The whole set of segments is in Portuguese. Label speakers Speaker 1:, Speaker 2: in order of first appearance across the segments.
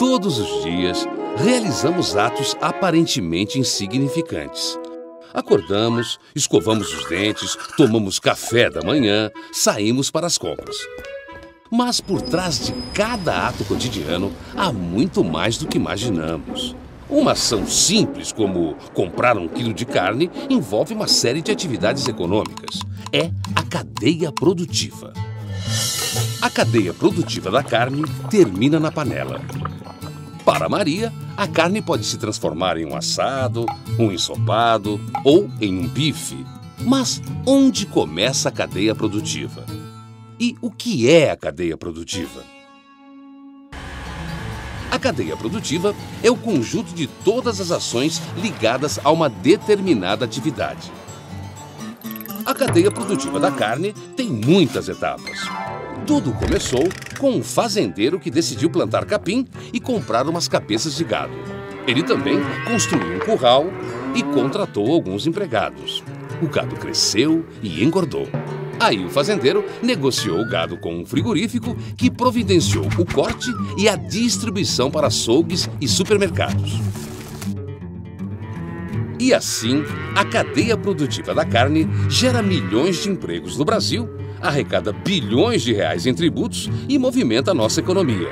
Speaker 1: Todos os dias, realizamos atos aparentemente insignificantes. Acordamos, escovamos os dentes, tomamos café da manhã, saímos para as compras. Mas por trás de cada ato cotidiano, há muito mais do que imaginamos. Uma ação simples como comprar 1 quilo de carne envolve uma série de atividades econômicas. É a cadeia produtiva. A cadeia produtiva da carne termina na panela. Para Maria, a carne pode se transformar em um assado, um ensopado ou em um bife. Mas onde começa a cadeia produtiva? E o que é a cadeia produtiva? A cadeia produtiva é o conjunto de todas as ações ligadas a uma determinada atividade. A cadeia produtiva da carne tem muitas etapas. Tudo começou com um fazendeiro que decidiu plantar capim e comprar umas cabeças de gado. Ele também construiu um curral e contratou alguns empregados. O gado cresceu e engordou. Aí o fazendeiro negociou o gado com um frigorífico que providenciou o corte e a distribuição para açougues e supermercados. E assim, a cadeia produtiva da carne gera milhões de empregos no Brasil, arrecada bilhões de reais em tributos e movimenta a nossa economia.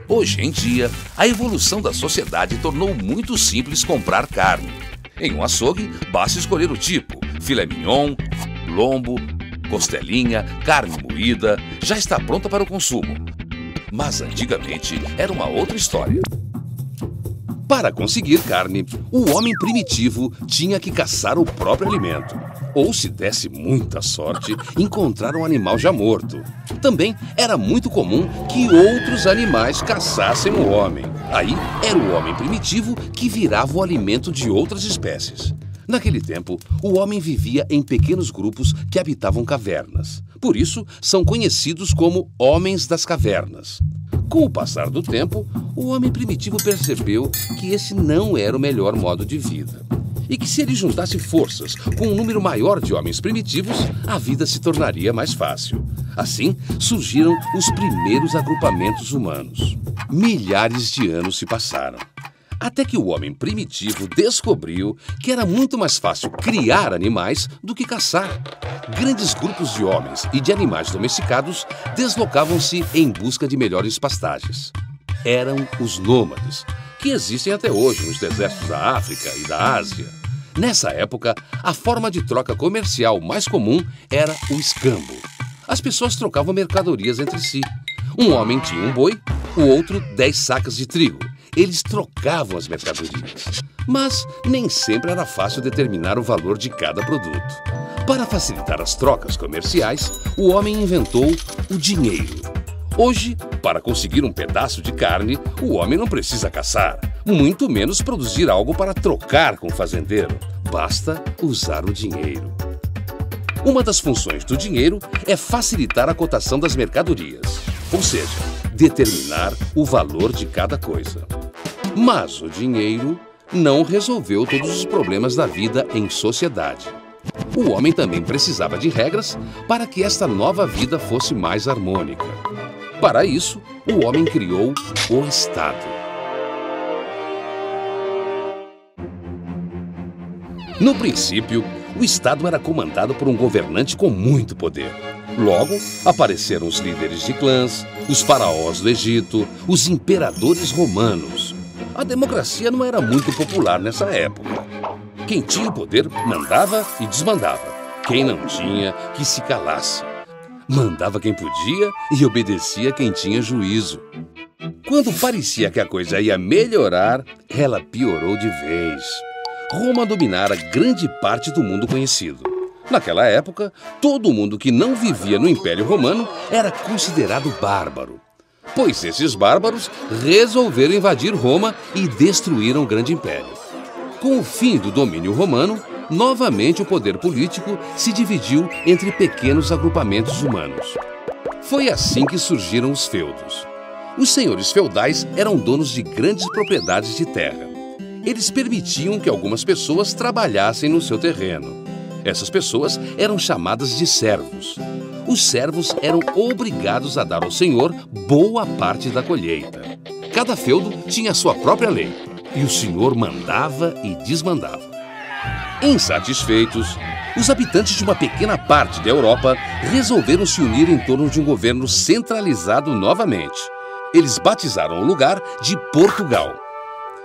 Speaker 2: Hoje em dia, a evolução da sociedade tornou muito simples comprar carne. Em um açougue, basta escolher o tipo: filé mignon, lombo, costelinha, carne moída, já está pronta para o consumo. Mas antigamente era uma outra história.
Speaker 1: Para conseguir carne, o homem primitivo tinha que caçar o próprio alimento. Ou, se desse muita sorte, encontrar um animal já morto. Também era muito comum que outros animais caçassem o homem. Aí era o homem primitivo que virava o alimento de outras espécies. Naquele tempo, o homem vivia em pequenos grupos que habitavam cavernas. Por isso, são conhecidos como homens das cavernas. Com o passar do tempo, o homem primitivo percebeu que esse não era o melhor modo de vida. E que se ele juntasse forças com um número maior de homens primitivos, a vida se tornaria mais fácil. Assim, surgiram os primeiros agrupamentos humanos. Milhares de anos se passaram. Até que o homem primitivo descobriu que era muito mais fácil criar animais do que caçar. Grandes grupos de homens e de animais domesticados deslocavam-se em busca de melhores pastagens. Eram os nômades, que existem até hoje nos desertos da África e da Ásia. Nessa época, a forma de troca comercial mais comum era o escambo. As pessoas trocavam mercadorias entre si. Um homem tinha um boi, o outro 10 sacas de trigo. Eles trocavam as mercadorias. Mas nem sempre era fácil determinar o valor de cada produto. Para facilitar as trocas comerciais, o homem inventou o dinheiro. Hoje, para conseguir um pedaço de carne, o homem não precisa caçar, muito menos produzir algo para trocar com o fazendeiro. Basta usar o dinheiro. Uma das funções do dinheiro é facilitar a cotação das mercadorias, ou seja, determinar o valor de cada coisa. Mas o dinheiro não resolveu todos os problemas da vida em sociedade. O homem também precisava de regras para que esta nova vida fosse mais harmônica. Para isso, o homem criou o Estado. No princípio, o Estado era comandado por um governante com muito poder. Logo, apareceram os líderes de clãs, os faraós do Egito, os imperadores romanos. A democracia não era muito popular nessa época. Quem tinha o poder mandava e desmandava. Quem não tinha, que se calasse. Mandava quem podia e obedecia quem tinha juízo. Quando parecia que a coisa ia melhorar, ela piorou de vez. Roma dominara grande parte do mundo conhecido. Naquela época, todo mundo que não vivia no Império Romano era considerado bárbaro. Pois esses bárbaros resolveram invadir Roma e destruíram o grande império. Com o fim do domínio romano, novamente o poder político se dividiu entre pequenos agrupamentos humanos. Foi assim que surgiram os feudos. Os senhores feudais eram donos de grandes propriedades de terra. Eles permitiam que algumas pessoas trabalhassem no seu terreno. Essas pessoas eram chamadas de servos. Os servos eram obrigados a dar ao senhor boa parte da colheita. Cada feudo tinha sua própria lei, e o senhor mandava e desmandava. Insatisfeitos, os habitantes de uma pequena parte da Europa resolveram se unir em torno de um governo centralizado novamente. Eles batizaram o lugar de Portugal.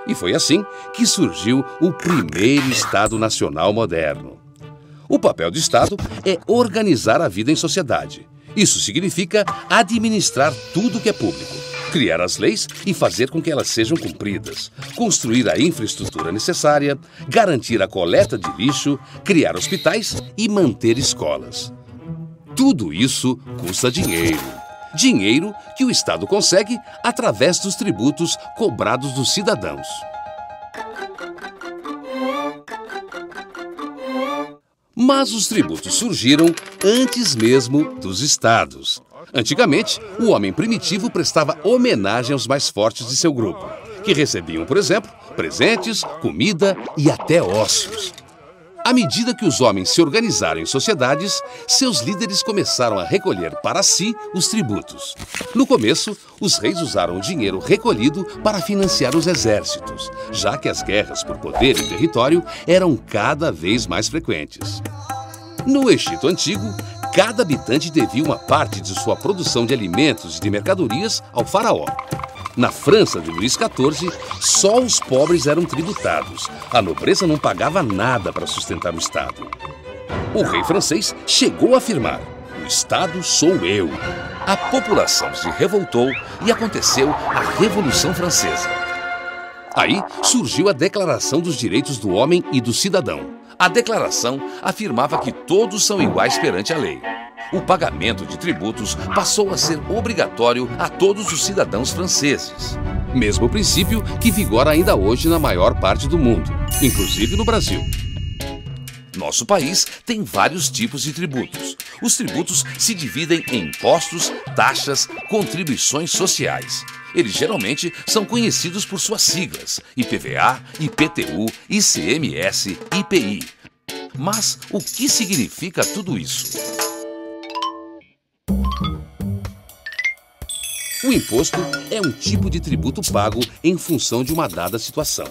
Speaker 1: E foi assim que surgiu o primeiro Estado Nacional moderno. O papel do Estado é organizar a vida em sociedade. Isso significa administrar tudo que é público, criar as leis e fazer com que elas sejam cumpridas, construir a infraestrutura necessária, garantir a coleta de lixo, criar hospitais e manter escolas. Tudo isso custa dinheiro. Dinheiro que o Estado consegue através dos tributos cobrados dos cidadãos. Mas os tributos surgiram antes mesmo dos estados. Antigamente, o homem primitivo prestava homenagem aos mais fortes de seu grupo, que recebiam, por exemplo, presentes, comida e até ossos. À medida que os homens se organizaram em sociedades, seus líderes começaram a recolher para si os tributos. No começo, os reis usaram o dinheiro recolhido para financiar os exércitos, já que as guerras por poder e território eram cada vez mais frequentes. No Egito Antigo, cada habitante devia uma parte de sua produção de alimentos e de mercadorias ao faraó. Na França de Luís XIV, só os pobres eram tributados. A nobreza não pagava nada para sustentar o Estado. O rei francês chegou a afirmar: "O Estado sou eu." A população se revoltou e aconteceu a Revolução Francesa. Aí surgiu a Declaração dos Direitos do Homem e do Cidadão. A declaração afirmava que todos são iguais perante a lei. O pagamento de tributos passou a ser obrigatório a todos os cidadãos franceses. Mesmo princípio que vigora ainda hoje na maior parte do mundo, inclusive no Brasil. Nosso país tem vários tipos de tributos. Os tributos se dividem em impostos, taxas, contribuições sociais. Eles geralmente são conhecidos por suas siglas: IPVA, IPTU, ICMS, IPI. Mas o que significa tudo isso? O imposto é um tipo de tributo pago em função de uma dada situação.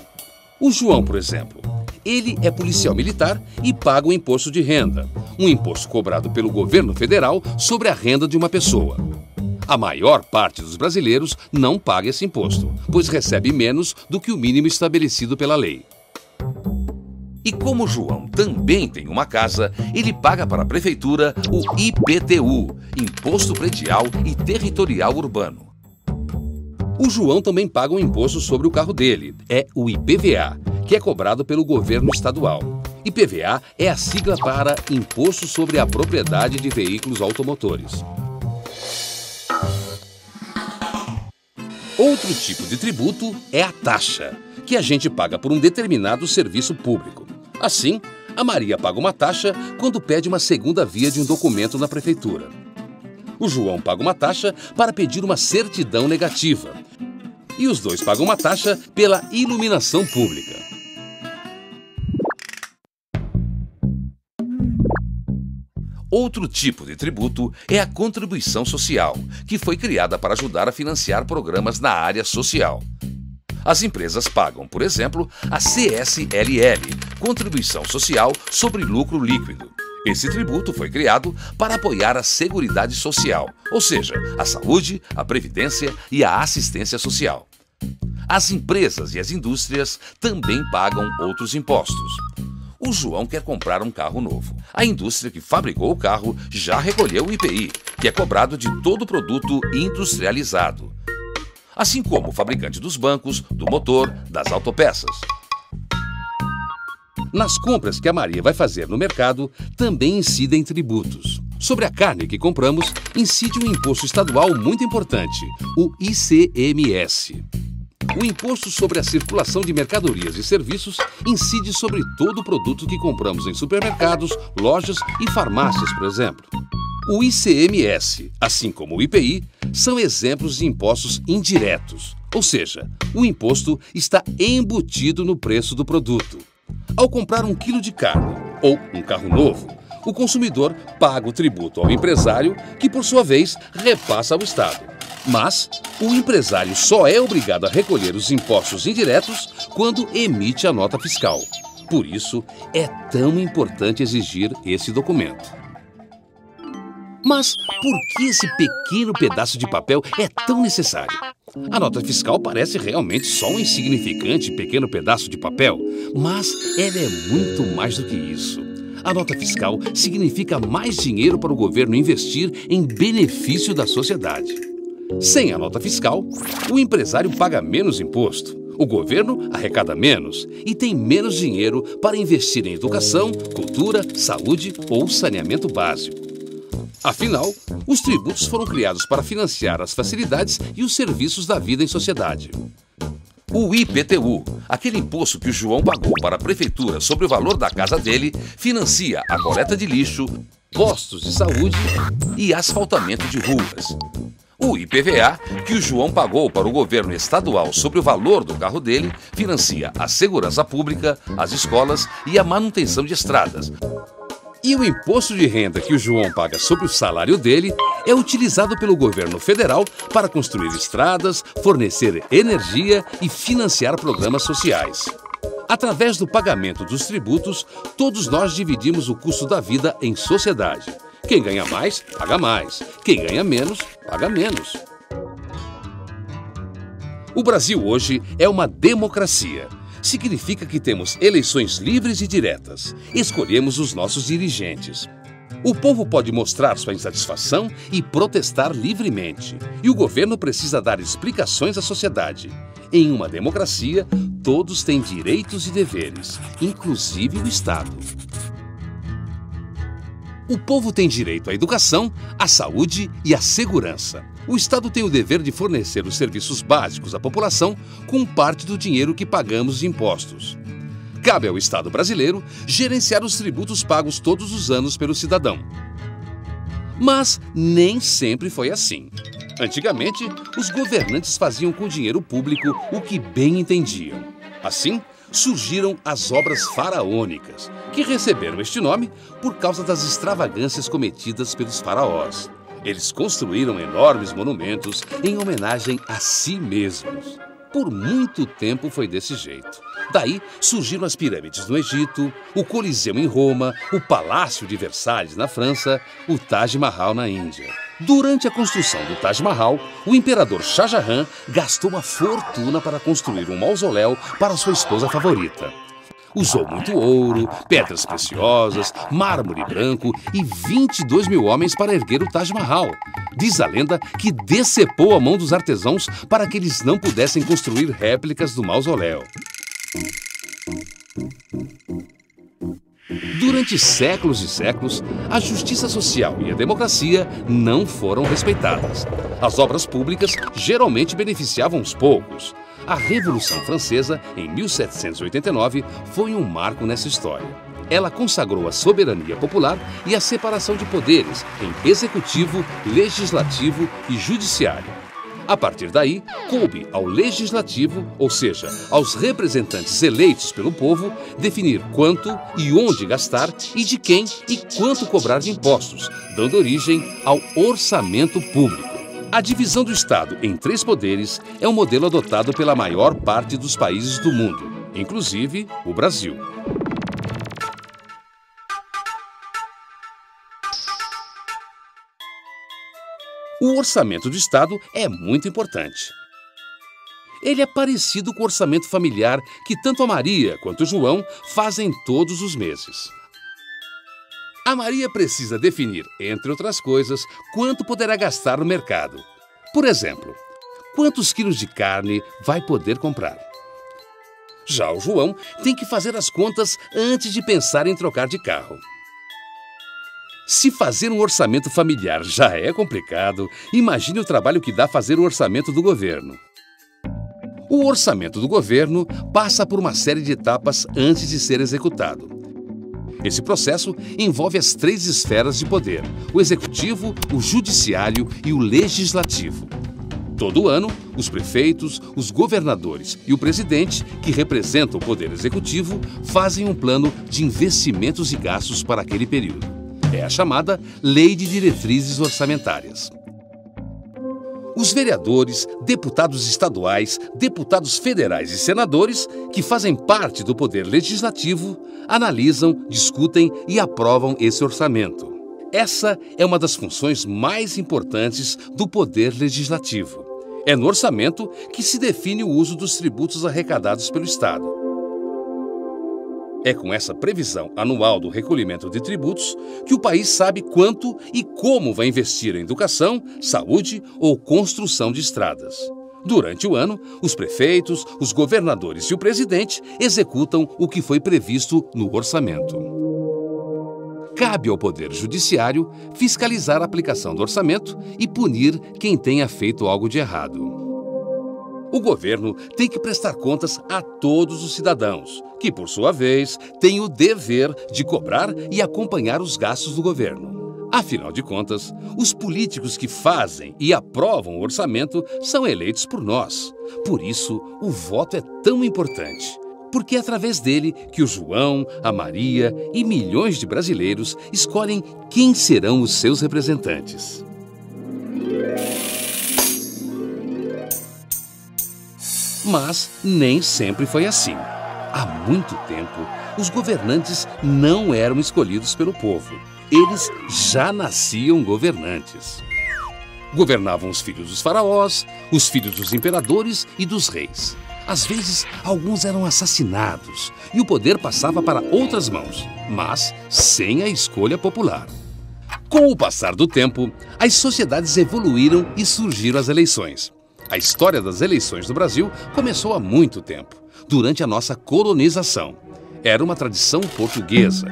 Speaker 1: O João, por exemplo, ele é policial militar e paga o imposto de renda, um imposto cobrado pelo governo federal sobre a renda de uma pessoa. A maior parte dos brasileiros não paga esse imposto, pois recebe menos do que o mínimo estabelecido pela lei. E como o João também tem uma casa, ele paga para a prefeitura o IPTU, Imposto Predial e Territorial Urbano. O João também paga um imposto sobre o carro dele, é o IPVA, que é cobrado pelo governo estadual. IPVA é a sigla para Imposto sobre a Propriedade de Veículos Automotores. Outro tipo de tributo é a taxa, que a gente paga por um determinado serviço público. Assim, a Maria paga uma taxa quando pede uma segunda via de um documento na prefeitura. O João paga uma taxa para pedir uma certidão negativa. E os dois pagam uma taxa pela iluminação pública. Outro tipo de tributo é a contribuição social, que foi criada para ajudar a financiar programas na área social. As empresas pagam, por exemplo, a CSLL, Contribuição Social sobre Lucro Líquido. Esse tributo foi criado para apoiar a Seguridade Social, ou seja, a saúde, a previdência e a assistência social. As empresas e as indústrias também pagam outros impostos. O João quer comprar um carro novo. A indústria que fabricou o carro já recolheu o IPI, que é cobrado de todo produto industrializado. Assim como o fabricante dos bancos, do motor, das autopeças. Nas compras que a Maria vai fazer no mercado, também incidem tributos. Sobre a carne que compramos, incide um imposto estadual muito importante, o ICMS. O imposto sobre a circulação de mercadorias e serviços incide sobre todo o produto que compramos em supermercados, lojas e farmácias, por exemplo. O ICMS, assim como o IPI, são exemplos de impostos indiretos, ou seja, o imposto está embutido no preço do produto. Ao comprar 1 quilo de carne ou um carro novo, o consumidor paga o tributo ao empresário, que por sua vez repassa ao Estado. Mas o empresário só é obrigado a recolher os impostos indiretos quando emite a nota fiscal. Por isso, é tão importante exigir esse documento. Mas por que esse pequeno pedaço de papel é tão necessário? A nota fiscal parece realmente só um insignificante pequeno pedaço de papel, mas ela é muito mais do que isso. A nota fiscal significa mais dinheiro para o governo investir em benefício da sociedade. Sem a nota fiscal, o empresário paga menos imposto, o governo arrecada menos e tem menos dinheiro para investir em educação, cultura, saúde ou saneamento básico. Afinal, os tributos foram criados para financiar as facilidades e os serviços da vida em sociedade. O IPTU, aquele imposto que o João pagou para a prefeitura sobre o valor da casa dele, financia a coleta de lixo, postos de saúde e asfaltamento de ruas. O IPVA, que o João pagou para o governo estadual sobre o valor do carro dele, financia a segurança pública, as escolas e a manutenção de estradas. E o imposto de renda que o João paga sobre o salário dele é utilizado pelo governo federal para construir estradas, fornecer energia e financiar programas sociais. Através do pagamento dos tributos, todos nós dividimos o custo da vida em sociedade. Quem ganha mais, paga mais. Quem ganha menos, paga menos. O Brasil hoje é uma democracia. Significa que temos eleições livres e diretas. Escolhemos os nossos dirigentes. O povo pode mostrar sua insatisfação e protestar livremente. E o governo precisa dar explicações à sociedade. Em uma democracia, todos têm direitos e deveres, inclusive o Estado. O povo tem direito à educação, à saúde e à segurança. O Estado tem o dever de fornecer os serviços básicos à população com parte do dinheiro que pagamos de impostos. Cabe ao Estado brasileiro gerenciar os tributos pagos todos os anos pelo cidadão. Mas nem sempre foi assim. Antigamente, os governantes faziam com o dinheiro público o que bem entendiam. Assim, surgiram as obras faraônicas, que receberam este nome por causa das extravagâncias cometidas pelos faraós. Eles construíram enormes monumentos em homenagem a si mesmos. Por muito tempo foi desse jeito. Daí surgiram as pirâmides no Egito, o Coliseu em Roma, o Palácio de Versalhes na França, o Taj Mahal na Índia. Durante a construção do Taj Mahal, o imperador Shah Jahan gastou uma fortuna para construir um mausoléu para sua esposa favorita. Usou muito ouro, pedras preciosas, mármore branco e 22 mil homens para erguer o Taj Mahal. Diz a lenda que decepou a mão dos artesãos para que eles não pudessem construir réplicas do mausoléu. Durante séculos e séculos, a justiça social e a democracia não foram respeitadas. As obras públicas geralmente beneficiavam os poucos. A Revolução Francesa, em 1789, foi um marco nessa história. Ela consagrou a soberania popular e a separação de poderes em executivo, legislativo e judiciário. A partir daí, coube ao legislativo, ou seja, aos representantes eleitos pelo povo, definir quanto e onde gastar e de quem e quanto cobrar de impostos, dando origem ao orçamento público. A divisão do Estado em 3 poderes é um modelo adotado pela maior parte dos países do mundo, inclusive o Brasil. O orçamento do Estado é muito importante. Ele é parecido com o orçamento familiar que tanto a Maria quanto o João fazem todos os meses. A Maria precisa definir, entre outras coisas, quanto poderá gastar no mercado. Por exemplo, quantos quilos de carne vai poder comprar. Já o João tem que fazer as contas antes de pensar em trocar de carro. Se fazer um orçamento familiar já é complicado, imagine o trabalho que dá fazer o orçamento do governo. O orçamento do governo passa por uma série de etapas antes de ser executado. Esse processo envolve as 3 esferas de poder: o executivo, o judiciário e o legislativo. Todo ano, os prefeitos, os governadores e o presidente, que representam o poder executivo, fazem um plano de investimentos e gastos para aquele período. É a chamada Lei de Diretrizes Orçamentárias. Os vereadores, deputados estaduais, deputados federais e senadores, que fazem parte do poder legislativo, analisam, discutem e aprovam esse orçamento. Essa é uma das funções mais importantes do poder legislativo. É no orçamento que se define o uso dos tributos arrecadados pelo Estado. É com essa previsão anual do recolhimento de tributos que o país sabe quanto e como vai investir em educação, saúde ou construção de estradas. Durante o ano, os prefeitos, os governadores e o presidente executam o que foi previsto no orçamento. Cabe ao Poder Judiciário fiscalizar a aplicação do orçamento e punir quem tenha feito algo de errado. O governo tem que prestar contas a todos os cidadãos, que, por sua vez, têm o dever de cobrar e acompanhar os gastos do governo. Afinal de contas, os políticos que fazem e aprovam o orçamento são eleitos por nós. Por isso, o voto é tão importante, porque é através dele que o João, a Maria e milhões de brasileiros escolhem quem serão os seus representantes. Mas nem sempre foi assim. Há muito tempo, os governantes não eram escolhidos pelo povo. Eles já nasciam governantes. Governavam os filhos dos faraós, os filhos dos imperadores e dos reis. Às vezes, alguns eram assassinados e o poder passava para outras mãos, mas sem a escolha popular. Com o passar do tempo, as sociedades evoluíram e surgiram as eleições. A história das eleições no Brasil começou há muito tempo, durante a nossa colonização. Era uma tradição portuguesa.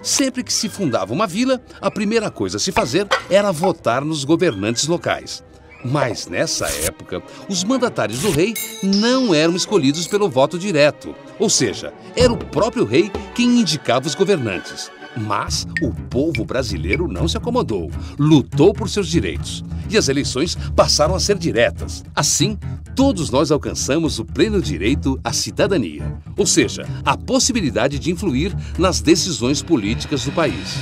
Speaker 1: Sempre que se fundava uma vila, a primeira coisa a se fazer era votar nos governantes locais. Mas nessa época, os mandatários do rei não eram escolhidos pelo voto direto, ou seja, era o próprio rei quem indicava os governantes. Mas o povo brasileiro não se acomodou, lutou por seus direitos e as eleições passaram a ser diretas. Assim, todos nós alcançamos o pleno direito à cidadania, ou seja, a possibilidade de influir nas decisões políticas do país.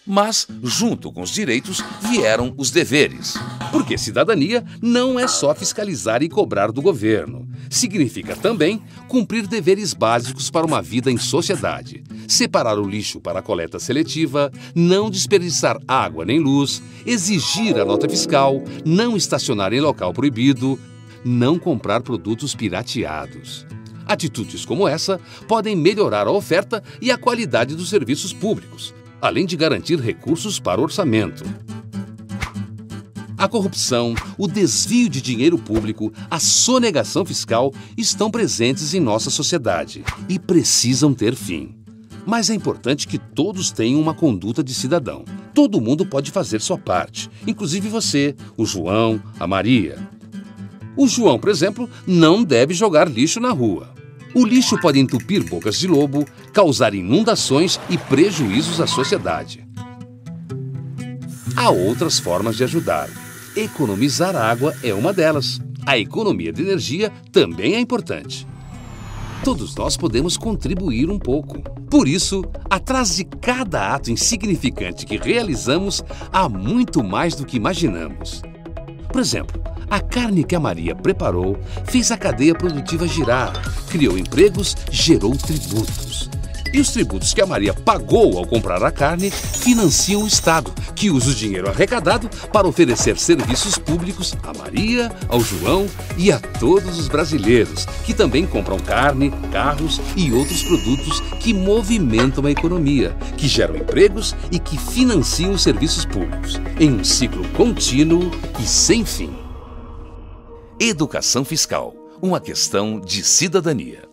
Speaker 2: Mas, junto com os direitos, vieram os deveres.
Speaker 1: Porque cidadania não é só fiscalizar e cobrar do governo. Significa também cumprir deveres básicos para uma vida em sociedade. Separar o lixo para a coleta seletiva, não desperdiçar água nem luz, exigir a nota fiscal, não estacionar em local proibido, não comprar produtos pirateados. Atitudes como essa podem melhorar a oferta e a qualidade dos serviços públicos, além de garantir recursos para o orçamento. A corrupção, o desvio de dinheiro público, a sonegação fiscal estão presentes em nossa sociedade e precisam ter fim. Mas é importante que todos tenham uma conduta de cidadão. Todo mundo pode fazer sua parte, inclusive você, o João, a Maria. O João, por exemplo, não deve jogar lixo na rua. O lixo pode entupir bocas de lobo, causar inundações e prejuízos à sociedade. Há outras formas de ajudar. Economizar água é uma delas. A economia de energia também é importante. Todos nós podemos contribuir um pouco. Por isso, atrás de cada ato insignificante que realizamos, há muito mais do que imaginamos. Por exemplo, a carne que a Maria preparou fez a cadeia produtiva girar, criou empregos, gerou tributos. E os tributos que a Maria pagou ao comprar a carne financiam o Estado, que usa o dinheiro arrecadado para oferecer serviços públicos a Maria, ao João e a todos os brasileiros, que também compram carne, carros e outros produtos que movimentam a economia, que geram empregos e que financiam os serviços públicos, em um ciclo contínuo e sem fim.
Speaker 2: Educação fiscal, uma questão de cidadania.